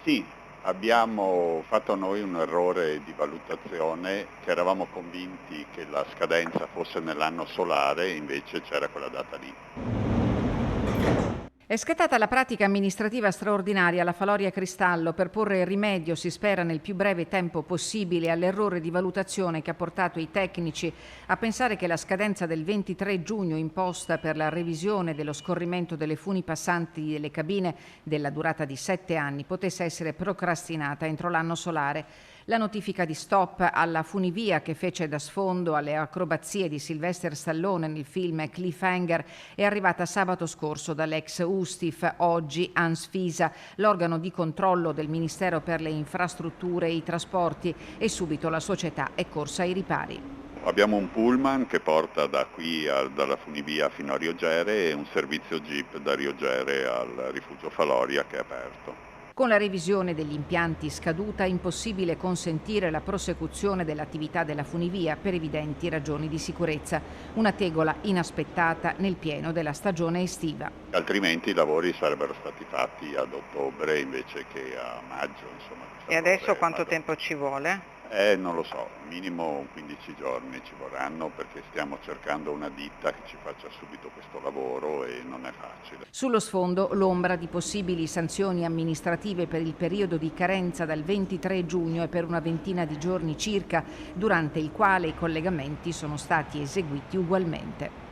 Sì, abbiamo fatto noi un errore di valutazione, che eravamo convinti che la scadenza fosse nell'anno solare, invece c'era quella data lì. È scattata la pratica amministrativa straordinaria alla Faloria Cristallo per porre rimedio, si spera, nel più breve tempo possibile all'errore di valutazione che ha portato i tecnici a pensare che la scadenza del 23 giugno imposta per la revisione dello scorrimento delle funi passanti delle cabine della durata di 7 anni potesse essere procrastinata entro l'anno solare. La notifica di stop alla funivia che fece da sfondo alle acrobazie di Sylvester Stallone nel film Cliffhanger è arrivata sabato scorso dall'ex USTIF, oggi ANSFISA, l'organo di controllo del Ministero per le Infrastrutture e i Trasporti, e subito la società è corsa ai ripari. Abbiamo un pullman che porta dalla funivia fino a Riogere e un servizio jeep da Riogere al rifugio Faloria che è aperto. Con la revisione degli impianti scaduta è impossibile consentire la prosecuzione dell'attività della funivia per evidenti ragioni di sicurezza, una tegola inaspettata nel pieno della stagione estiva. Altrimenti i lavori sarebbero stati fatti ad ottobre invece che a maggio, insomma, E questa adesso cosa quanto tempo ci vuole? Non lo so, minimo 15 giorni ci vorranno perché stiamo cercando una ditta che ci faccia subito questo lavoro e non è facile. Sullo sfondo l'ombra di possibili sanzioni amministrative per il periodo di carenza dal 23 giugno e per una ventina di giorni circa, durante il quale i collegamenti sono stati eseguiti ugualmente.